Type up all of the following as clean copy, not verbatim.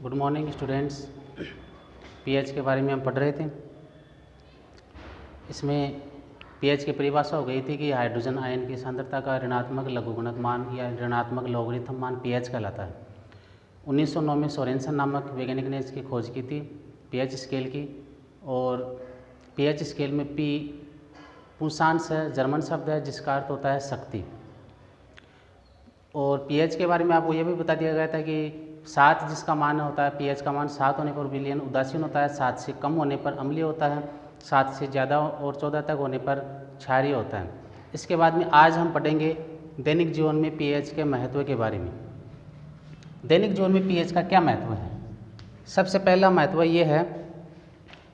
Good morning students. PH के बारे में हम पढ़ रहे थे। इसमें पीएच की परिभाषा हो गई थी कि हाइड्रोजन आयन की सांद्रता का ऋणात्मक लघुगणक मान या ऋणात्मक लॉगरिथम मान पीएच कहलाता है। 1909 में सोरेनसन नामक वैज्ञानिक ने इसकी खोज की थी पीएच स्केल की। और पीएच स्केल में पी पुंसांश है, जर्मन शब्द है जिसका अर्थ होता है शक्ति। और पीएच के बारे में आपको यह भी बता दिया गया था कि 7 जिसका मान होता है, पीएच का मान 7 होने पर विलयन उदासीन होता है, 7 से कम होने पर अम्लीय होता है, 7 से ज़्यादा और 14 तक होने पर क्षारीय होता है। इसके बाद में आज हम पढ़ेंगे दैनिक जीवन में पीएच के महत्व के बारे में। दैनिक जीवन में पीएच का क्या महत्व है? सबसे पहला महत्व ये है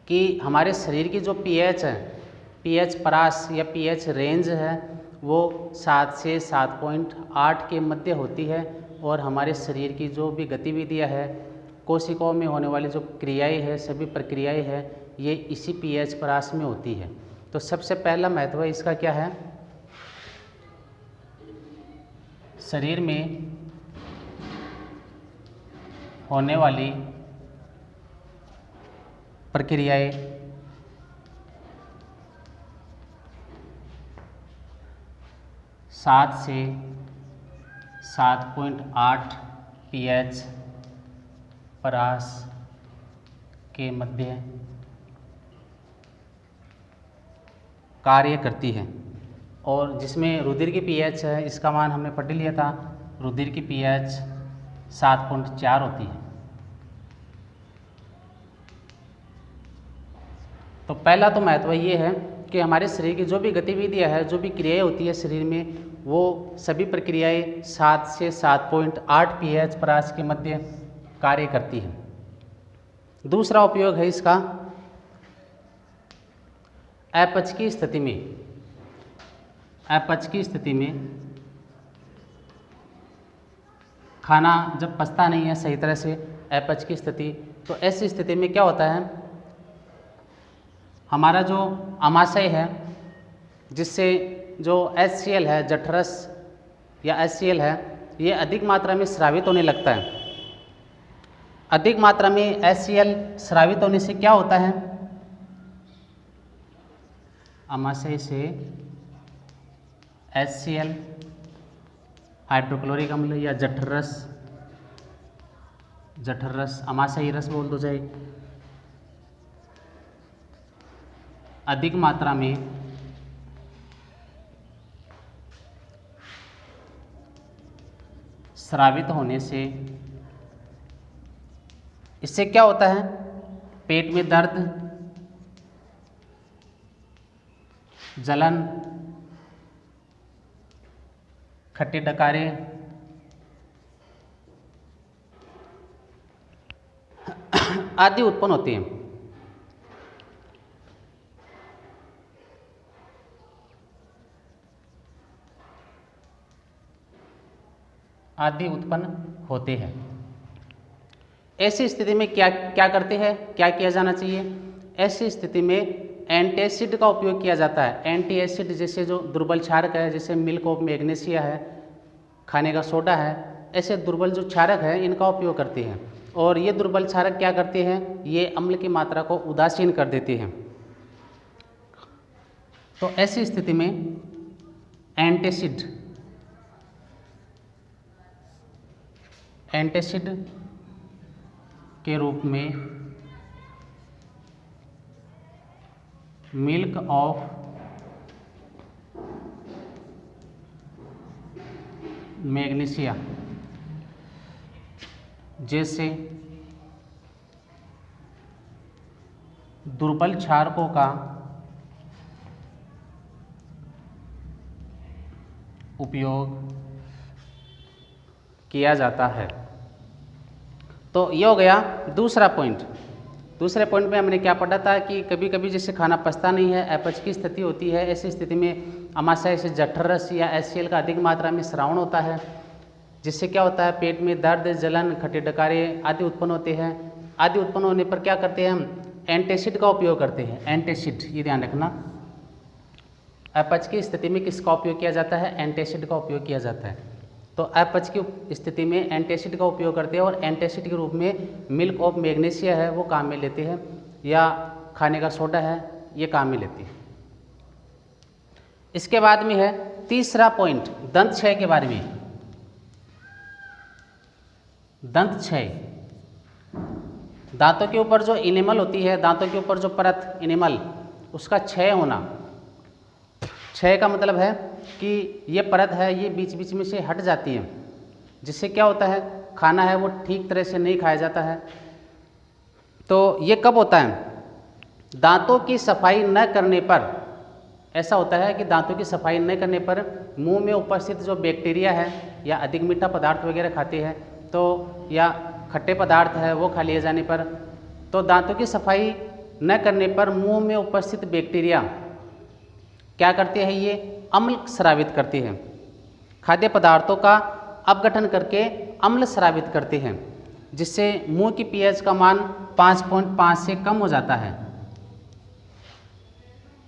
कि हमारे शरीर की जो पीएच है, पीएच परास या पीएच रेंज है, वो 7 से 7.8 के मध्य होती है। और हमारे शरीर की जो भी गतिविधियां है, कोशिकाओं में होने वाली जो क्रियाएं हैं, सभी प्रक्रियाएं हैं, ये इसी पीएच परास में होती है। तो सबसे पहला महत्व इसका क्या है? शरीर में होने वाली प्रक्रियाएं सात से 7.8 पीएच परास के मध्य कार्य करती है। और जिसमें रुधिर की पीएच है, इसका मान हमने पढ़ लिया था। रुधिर की पीएच 7.4 होती है। तो पहला तो महत्व ये है कि हमारे शरीर की जो भी गतिविधियां है, जो भी क्रियाएं होती है शरीर में, वो सभी प्रक्रियाएं 7 से 7.8 पीएच परास के मध्य कार्य करती है। दूसरा उपयोग है इसका अपच की स्थिति में। अपच की स्थिति में खाना जब पचता नहीं है सही तरह से, अपच की स्थिति, तो ऐसी स्थिति में क्या होता है, हमारा जो आमाशय है, जिससे जो HCl है, जठरस या HCl है, ये अधिक मात्रा में स्रावित होने लगता है। अधिक मात्रा में HCl स्रावित होने से क्या होता है, आमाशय से HCl हाइड्रोक्लोरिक अम्ल या जठरस आमाशयी रस बोल दो चाहे, अधिक मात्रा में स्रावित होने से इससे क्या होता है, पेट में दर्द, जलन, खट्टे डकारे, आदि उत्पन्न होते हैं। आदि उत्पन्न होते हैं। ऐसी स्थिति में क्या क्या करते हैं, क्या किया जाना चाहिए? ऐसी स्थिति में एंटासिड का उपयोग किया जाता है। एंटी एसिड जैसे जो दुर्बल क्षारक है, जैसे मिल्क ऑफ मैग्नीशिया है, खाने का सोडा है, ऐसे दुर्बल जो क्षारक है इनका उपयोग करते हैं। और ये दुर्बल क्षारक क्या करते हैं, ये अम्ल की मात्रा को उदासीन कर देते हैं। तो ऐसी स्थिति में एंटासिड के रूप में मिल्क ऑफ मैग्नीशिया जैसे दुर्बल क्षारकों का उपयोग किया जाता है। तो ये हो गया दूसरा पॉइंट। दूसरे पॉइंट में हमने क्या पढ़ा था कि कभी कभी जैसे खाना पचता नहीं है, अपच की स्थिति होती है, ऐसी स्थिति में आमाशय से जठरस या HCl का अधिक मात्रा में स्रावण होता है, जिससे क्या होता है, पेट में दर्द, जलन, खट्टे डकारे आदि उत्पन्न होते हैं। आदि उत्पन्न होने पर क्या करते हैं, हम एंटासिड का उपयोग करते हैं। एंटासिड, ये ध्यान रखना, अपच की स्थिति में किसका उपयोग किया जाता है, एंटासिड का उपयोग किया जाता है। तो अपच की स्थिति में एंटासिड का उपयोग करते हैं और एंटासिड के रूप में मिल्क ऑफ मैग्नीशिया है वो काम में लेते हैं, या खाने का सोडा है ये काम में लेती है। इसके बाद में है तीसरा पॉइंट दंत क्षय के बारे में। दंत क्षय, दांतों के ऊपर जो इनेमल होती है, दांतों के ऊपर जो परत इनेमल, उसका क्षय होना। क्षय का मतलब है कि ये परत है ये बीच बीच में से हट जाती है, जिससे क्या होता है खाना है वो ठीक तरह से नहीं खाया जाता है। तो ये कब होता है? दांतों की सफाई न करने पर ऐसा होता है कि दांतों की सफाई न करने पर मुंह में उपस्थित जो बैक्टीरिया है, या अधिक मीठा पदार्थ वगैरह खाते हैं तो, या खट्टे पदार्थ है वो खा लिए जाने पर, तो दांतों की सफाई न करने पर मुंह में उपस्थित बैक्टीरिया क्या करते हैं, ये अम्ल स्रावित करते हैं। खाद्य पदार्थों का अपघटन करके अम्ल स्रावित करते हैं, जिससे मुंह की पीएच का मान 5.5 से कम हो जाता है।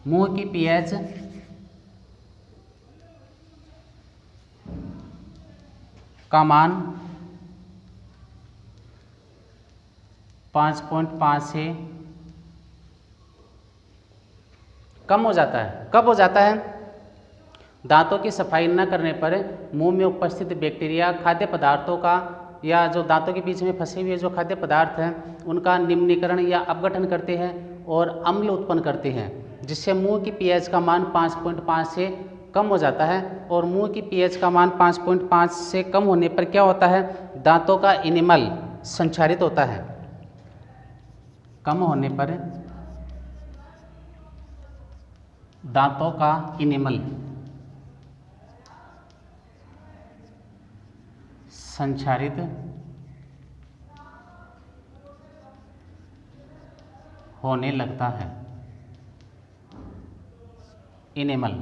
मुंह की पीएच का मान 5.5 से कम हो जाता है। कब हो जाता है? दांतों की सफाई न करने पर मुंह में उपस्थित बैक्टीरिया खाद्य पदार्थों का, या जो दांतों के बीच में फंसे हुए जो खाद्य पदार्थ हैं उनका निम्नीकरण या अपघटन करते हैं और अम्ल उत्पन्न करते हैं, जिससे मुंह की पीएच का मान 5.5 से कम हो जाता है। और मुंह की पीएच का मान 5.5 से कम होने पर क्या होता है, दांतों का इनेमल संक्षारित होता है। कम होने पर दांतों का इनेमल संक्षारित होने लगता है। इनेमल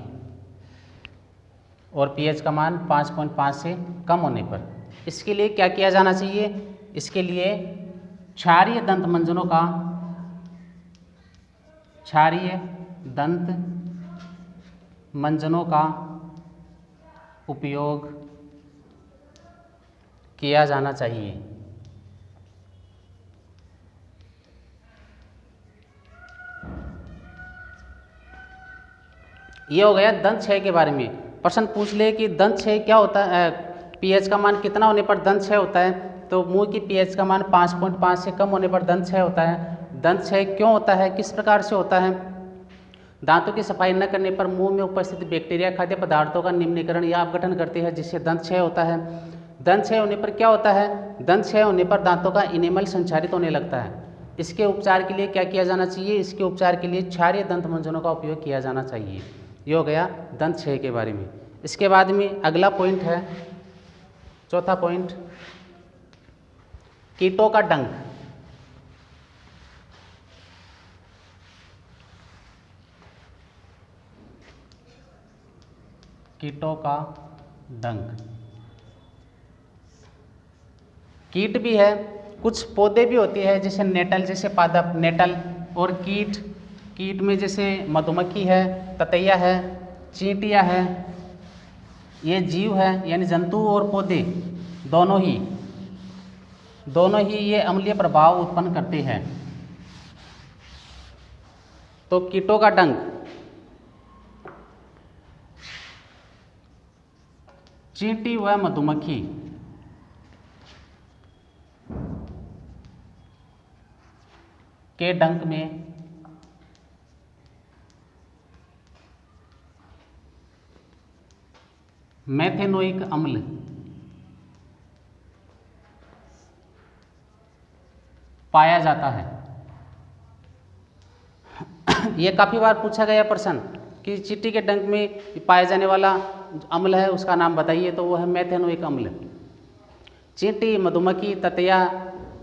और पीएच का मान 5.5 से कम होने पर इसके लिए क्या किया जाना चाहिए? इसके लिए क्षारीय दंत मंजनों का, क्षारीय दंत मंजनों का उपयोग किया जाना चाहिए। ये हो गया दंत क्षय के बारे में। प्रश्न पूछ ले कि दंत क्षय क्या होता है, पीएच का मान कितना होने पर दंत क्षय होता है? तो मुंह की पीएच का मान 5.5 से कम होने पर दंत क्षय होता है। दंत क्षय क्यों होता है, किस प्रकार से होता है? दांतों की सफाई न करने पर मुंह में उपस्थित बैक्टीरिया खाद्य पदार्थों का निम्नीकरण या अपघटन करते हैं, जिससे दंत क्षय होता है। दंत क्षय होने पर क्या होता है? दंत क्षय होने पर दांतों का इनेमल संक्षारित होने लगता है। इसके उपचार के लिए क्या किया जाना चाहिए? इसके उपचार के लिए क्षारीय दंत मंजनों का उपयोग किया जाना चाहिए। ये हो गया दंत क्षय के बारे में। इसके बाद में अगला पॉइंट है, चौथा पॉइंट, कीटों का डंक। कीटों का डंक, कीट भी है, कुछ पौधे भी होते हैं जैसे नेटल, जैसे पादप नेटल, और कीट में जैसे मधुमक्खी है, ततैया है, चींटियाँ है, ये जीव है यानी जंतु और पौधे दोनों ही ये अम्लीय प्रभाव उत्पन्न करते हैं। तो कीटों का डंक, चींटी व मधुमक्खी के डंक में मेथेनोइक अम्ल पाया जाता है। यह काफ़ी बार पूछा गया प्रश्न कि चींटी के डंक में पाया जाने वाला अम्ल है उसका नाम बताइए, तो वो है मेथेनोइक अम्ल। चींटी, मधुमक्खी, ततैया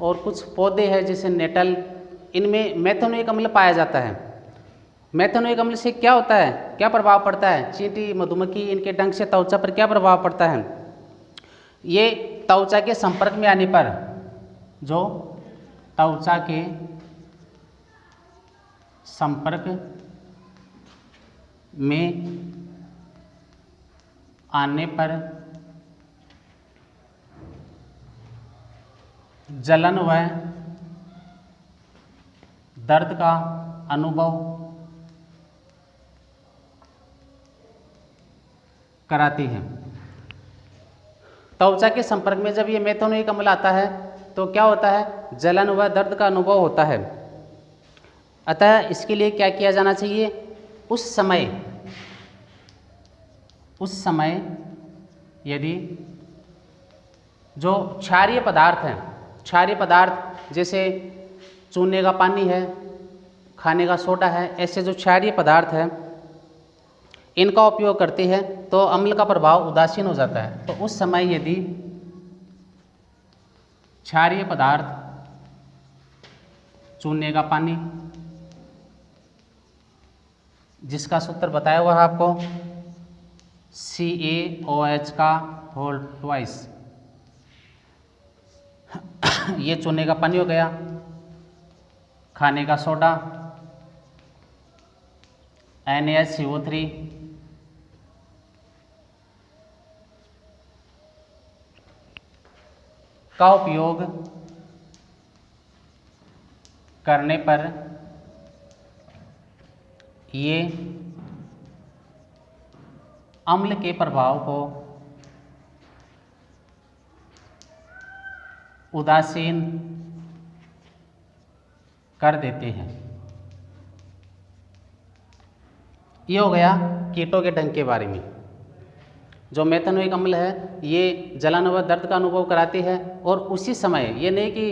और कुछ पौधे हैं जैसे नेटल, इनमें मेथेनोइक अम्ल पाया जाता है। मेथेनोइक अम्ल से क्या होता है, क्या प्रभाव पड़ता है? चींटी, मधुमक्खी, इनके डंक से त्वचा पर क्या प्रभाव पड़ता है? ये त्वचा के संपर्क में आने पर, जो त्वचा के संपर्क में आने पर जलन व दर्द का अनुभव कराती है। त्वचा के संपर्क में जब ये मेथनोइक अम्ल आता है तो क्या होता है, जलन व दर्द का अनुभव होता है। अतः इसके लिए क्या किया जाना चाहिए, उस समय यदि जो क्षारीय पदार्थ हैं, क्षारीय पदार्थ जैसे चूने का पानी है, खाने का सोडा है, ऐसे जो क्षारीय पदार्थ है इनका उपयोग करते हैं तो अम्ल का प्रभाव उदासीन हो जाता है। तो उस समय यदि क्षारीय पदार्थ, चूने का पानी जिसका सूत्र बताया हुआ है आपको CaOH का होल ट्वाइस, ये चूने का पानी हो गया, खाने का सोडा NaCO3, का उपयोग करने पर ये अम्ल के प्रभाव को उदासीन कर देते हैं। ये हो गया कीटों के ढंग के बारे में। जो मेथनोइक अम्ल है ये जलन व दर्द का अनुभव कराती है और उसी समय, ये नहीं कि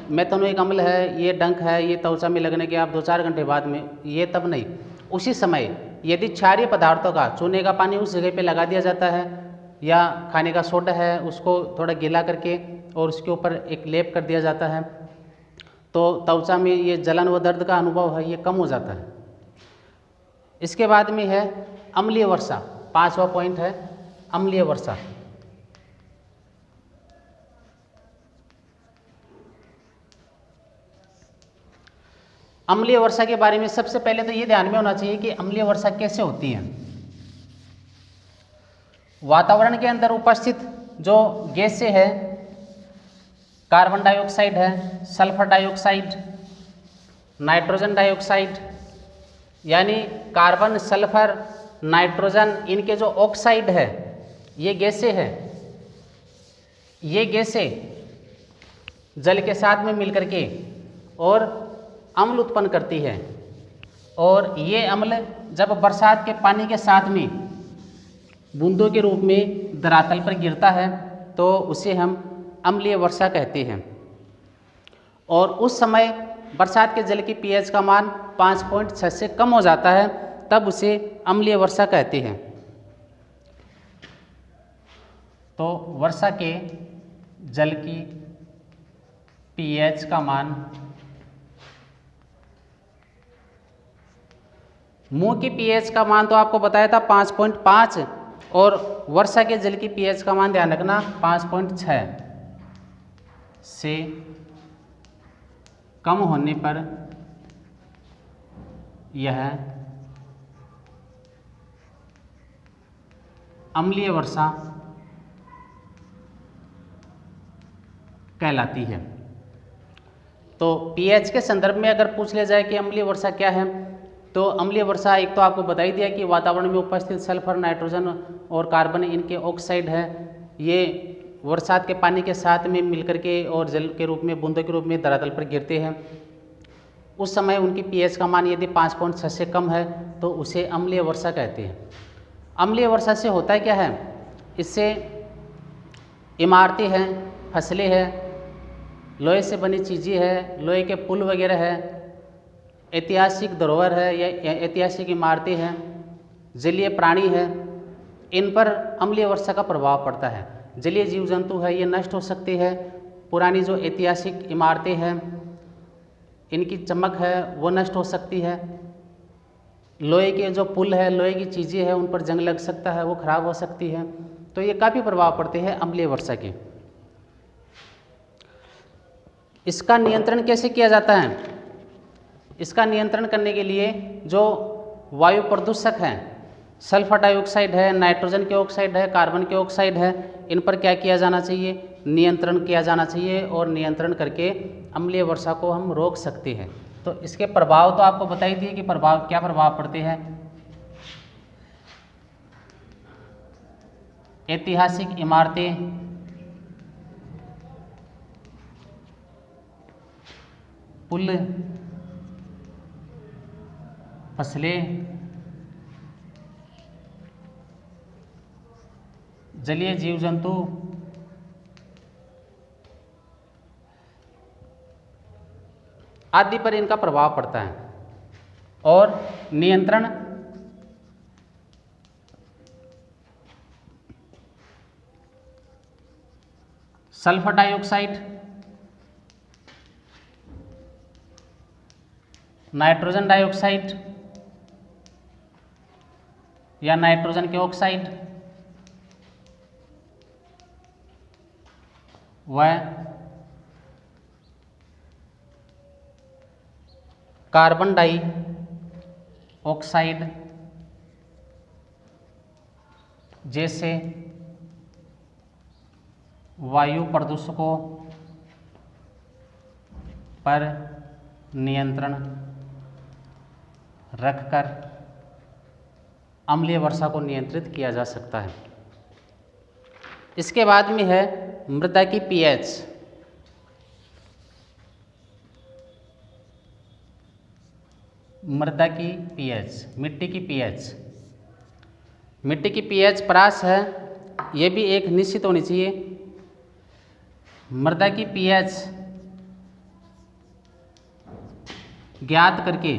मेथनोइक अम्ल है, ये डंक है, ये त्वचा में लगने के आप 2-4 घंटे बाद में, ये तब नहीं, उसी समय यदि क्षारीय पदार्थों का, चूने का पानी उस जगह पे लगा दिया जाता है या खाने का सोडा है उसको थोड़ा गीला करके और उसके ऊपर एक लेप कर दिया जाता है तो त्वचा में ये जलन व दर्द का अनुभव है ये कम हो जाता है। इसके बाद में है अम्लीय वर्षा, 5वां पॉइंट है अम्लीय वर्षा। अम्लीय वर्षा के बारे में सबसे पहले तो ये ध्यान में होना चाहिए कि अम्लीय वर्षा कैसे होती है। वातावरण के अंदर उपस्थित जो गैसें है, कार्बन डाइऑक्साइड है, सल्फर डाइऑक्साइड, नाइट्रोजन डाइऑक्साइड, यानी कार्बन, सल्फर, नाइट्रोजन, इनके जो ऑक्साइड है ये गैसें हैं। ये गैसें जल के साथ में मिलकर के और अम्ल उत्पन्न करती है और ये अम्ल जब बरसात के पानी के साथ में बूंदों के रूप में धरातल पर गिरता है तो उसे हम अम्लीय वर्षा कहते हैं। और उस समय बरसात के जल की pH का मान 5.6 से कम हो जाता है, तब उसे अम्लीय वर्षा कहते हैं। तो वर्षा के जल की pH का मान, मुंह की pH का मान तो आपको बताया था 5.5 और वर्षा के जल की pH का मान ध्यान रखना 5.6 से कम होने पर यह अम्लीय वर्षा कहलाती है। तो pH के संदर्भ में अगर पूछ लिया जाए कि अम्लीय वर्षा क्या है, तो अम्लीय वर्षा एक तो आपको बता ही दिया कि वातावरण में उपस्थित सल्फर, नाइट्रोजन और कार्बन, इनके ऑक्साइड है, ये बरसात के पानी के साथ में मिलकर के और जल के रूप में, बूंदों के रूप में धरातल पर गिरते हैं। उस समय उनकी pH का मान यदि 5.6 से कम है तो उसे अम्लीय वर्षा कहते हैं। अम्लीय वर्षा से होता है क्या है, इससे इमारतें हैं, फसलें हैं, लोहे से बनी चीज़ें हैं, लोहे के पुल वगैरह है, ऐतिहासिक धरोहर है या ऐतिहासिक इमारतें हैं, जलीय प्राणी है, इन पर अम्लीय वर्षा का प्रभाव पड़ता है। जलीय जीव जंतु है ये नष्ट हो सकते हैं। पुरानी जो ऐतिहासिक इमारतें हैं इनकी चमक है वो नष्ट हो सकती है। लोहे के जो पुल है, लोहे की चीज़ें हैं, उन पर जंग लग सकता है, वो खराब हो सकती है। तो ये काफ़ी प्रभाव पड़ते हैं अम्लीय वर्षा के। इसका नियंत्रण कैसे किया जाता है? इसका नियंत्रण करने के लिए जो वायु प्रदूषक हैं, सल्फर डाइऑक्साइड है, नाइट्रोजन के ऑक्साइड है, कार्बन के ऑक्साइड है, इन पर क्या किया जाना चाहिए? नियंत्रण किया जाना चाहिए और नियंत्रण करके अम्लीय वर्षा को हम रोक सकते हैं। तो इसके प्रभाव तो आपको बता ही दिए कि प्रभाव क्या प्रभाव पड़ते हैं। ऐतिहासिक इमारतें, पुल, फसलें, जलीय जीव जंतु, आदि पर इनका प्रभाव पड़ता है। और नियंत्रण सल्फर डाइऑक्साइड, नाइट्रोजन डाइऑक्साइड या नाइट्रोजन के ऑक्साइड व कार्बन डाइऑक्साइड जैसे वायु प्रदूषकों पर नियंत्रण रखकर अम्लीय वर्षा को नियंत्रित किया जा सकता है। इसके बाद में है मृदा की पीएच। मृदा की पीएच, मिट्टी की पीएच। मिट्टी की पीएच परास है, ये भी एक निश्चित होनी चाहिए। मृदा की पीएच ज्ञात करके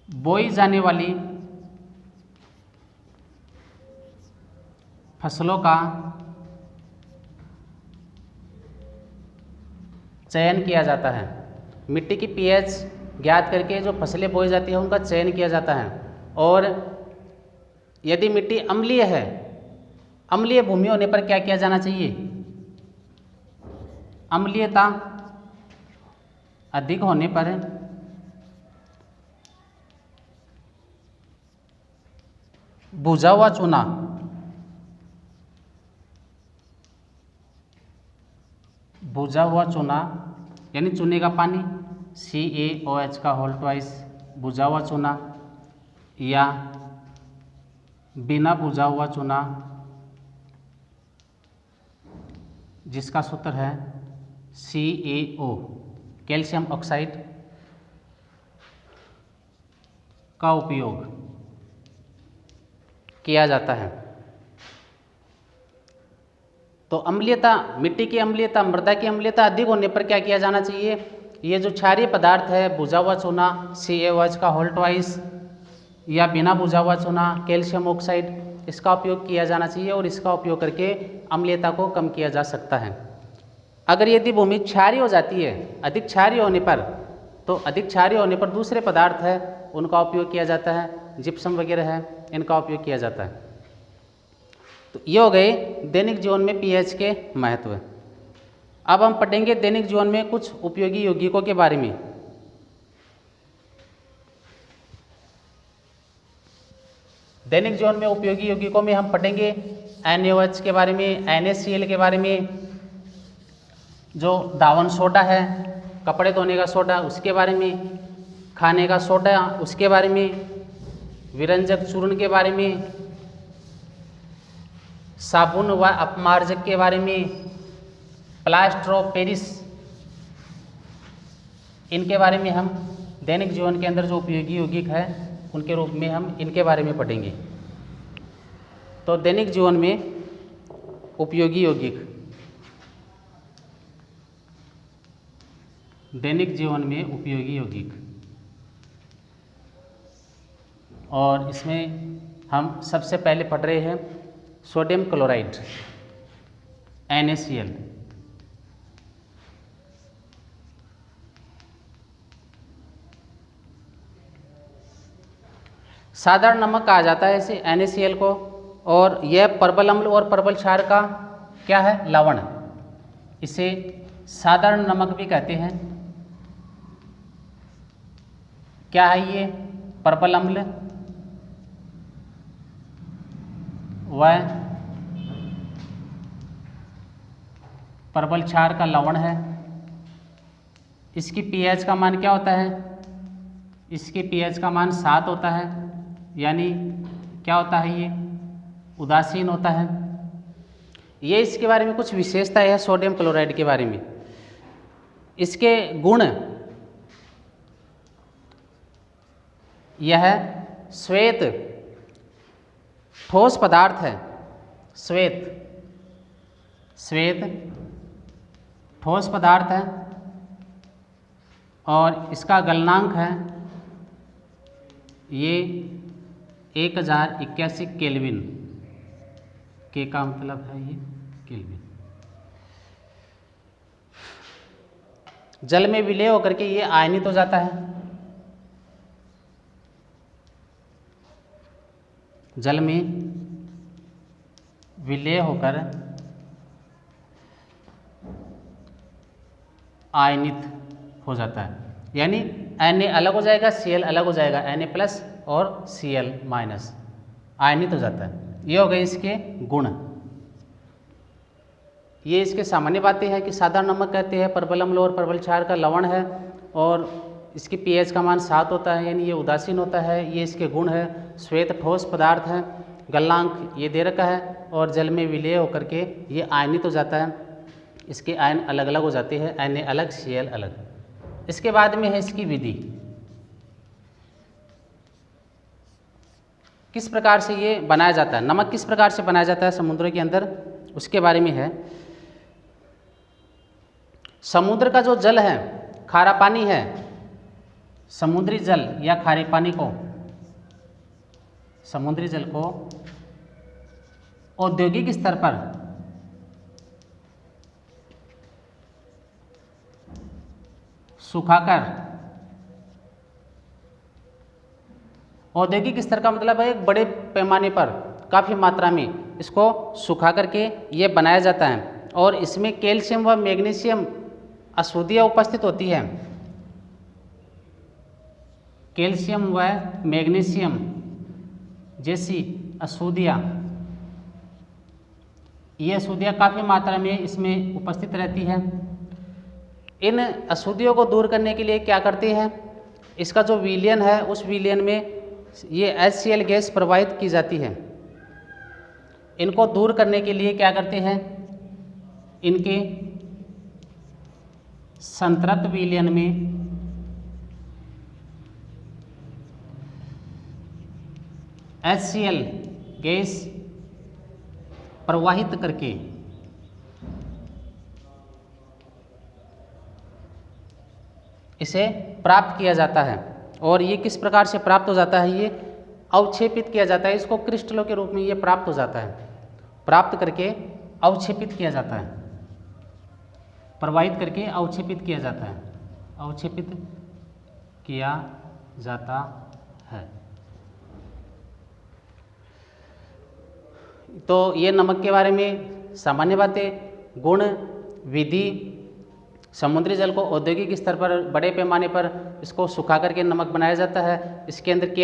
बोई जाने वाली फसलों का चयन किया जाता है। मिट्टी की पीएच ज्ञात करके जो फसलें बोई जाती हैं उनका चयन किया जाता है। और यदि मिट्टी अम्लीय है, अम्लीय भूमि होने पर क्या किया जाना चाहिए? अम्लीयता अधिक होने पर भुजा हुआ चूना, भुजा हुआ चूना यानी चूने का पानी CaOH का होल ट्वाइस, भुजा हुआ चूना, या बिना भुजा हुआ चूना जिसका सूत्र है CaO, कैल्शियम ऑक्साइड का उपयोग किया जाता है। तो अम्लीयता, मिट्टी की अम्लीयता, मृदा की अम्लीयता अधिक होने पर क्या किया जाना चाहिए? ये जो क्षारीय पदार्थ है, भुजा हुआ चूना CaOH का होल ट्वाइस या बिना भुजा हुआ चूना कैल्शियम ऑक्साइड, इसका उपयोग किया जाना चाहिए और इसका उपयोग करके अम्लीयता को कम किया जा सकता है। अगर यदि भूमि क्षारीय हो जाती है, अधिक क्षारीय होने पर, तो अधिक क्षारीय होने पर दूसरे पदार्थ है उनका उपयोग किया जाता है, जिप्सम वगैरह है, इनका उपयोग किया जाता है। तो ये हो गए दैनिक जीवन में पीएच के महत्व। अब हम पढ़ेंगे दैनिक जीवन में कुछ उपयोगी यौगिकों के बारे में। दैनिक जीवन में उपयोगी यौगिकों में हम पढ़ेंगे NaOH के बारे में, NaCl के बारे में, जो दावन सोडा है, कपड़े धोने का सोडा, उसके बारे में, खाने का सोडा उसके बारे में, विरंजक चूर्ण के बारे में, साबुन व अपमार्जक के बारे में, प्लास्टर ऑफ पेरिस, इनके बारे में हम दैनिक जीवन के अंदर जो उपयोगी यौगिक है उनके रूप में हम इनके बारे में पढ़ेंगे। तो दैनिक जीवन में उपयोगी यौगिक, दैनिक जीवन में उपयोगी यौगिक, और इसमें हम सबसे पहले पढ़ रहे हैं सोडियम क्लोराइड NaCl। साधारण नमक कहा जाता है इसे NaCl को, और यह परबल अम्ल और परबल क्षार का क्या है? लवण। इसे साधारण नमक भी कहते हैं। क्या है ये? परबल अम्ल वह परवल क्षार का लवण है। इसकी pH का मान क्या होता है? इसकी pH का मान 7 होता है, यानी क्या होता है? ये उदासीन होता है। ये इसके बारे में कुछ विशेषता है सोडियम क्लोराइड के बारे में। इसके गुण, यह श्वेत ठोस पदार्थ है। श्वेत ठोस पदार्थ है और इसका गलनांक है ये 1081 केल्विन। के का मतलब है ये केल्विन। जल में विलय होकर के ये आयनित हो जाता है। जल में विलय होकर आयनित हो जाता है, यानी Na अलग हो जाएगा, Cl अलग हो जाएगा, Na+ और Cl- आयनित हो जाता है। ये हो गए इसके गुण। ये इसके सामान्य बातें हैं कि साधारण नमक कहते हैं, परवल अम्ल और परवल क्षार का लवण है और इसकी pH का मान 7 होता है, यानी ये उदासीन होता है। ये इसके गुण है, श्वेत ठोस पदार्थ है, गलनांक ये दे रखा है और जल में विलय होकर के ये आयनित हो जाता है। इसके आयन अलग अलग हो जाते हैं, Na अलग, Cl अलग। इसके बाद में है इसकी विधि, किस प्रकार से ये बनाया जाता है, नमक किस प्रकार से बनाया जाता है समुद्र के अंदर, उसके बारे में है। समुद्र का जो जल है, खारा पानी है, समुद्री जल या खारे पानी को, समुद्री जल को औद्योगिक स्तर पर सुखाकर, औद्योगिक स्तर का मतलब है एक बड़े पैमाने पर काफ़ी मात्रा में इसको सुखा करके ये बनाया जाता है और इसमें कैल्शियम व मैग्नीशियम अशुद्धियाँ उपस्थित होती है। कैल्शियम व मैग्नीशियम जैसी अशुद्धियाँ, ये अशुद्धियाँ काफ़ी मात्रा में इसमें उपस्थित रहती है। इन अशुद्धियों को दूर करने के लिए क्या करते हैं, इसका जो विलयन है उस विलयन में ये HCl गैस प्रवाहित की जाती है। इनको दूर करने के लिए क्या करते हैं, इनके संतृप्त विलयन में HCl गैस प्रवाहित करके इसे प्राप्त किया जाता है। और ये किस प्रकार से प्राप्त हो जाता है, ये अवक्षेपित किया जाता है। इसको क्रिस्टलों के रूप में ये प्राप्त हो जाता है, प्राप्त करके अवक्षेपित किया जाता है, प्रवाहित करके अवक्षेपित किया जाता है, अवक्षेपित किया जाता है। तो ये नमक के बारे में सामान्य बातें, गुण, विधि। समुद्री जल को औद्योगिक स्तर पर बड़े पैमाने पर इसको सुखा करके नमक बनाया जाता है। इसके अंदर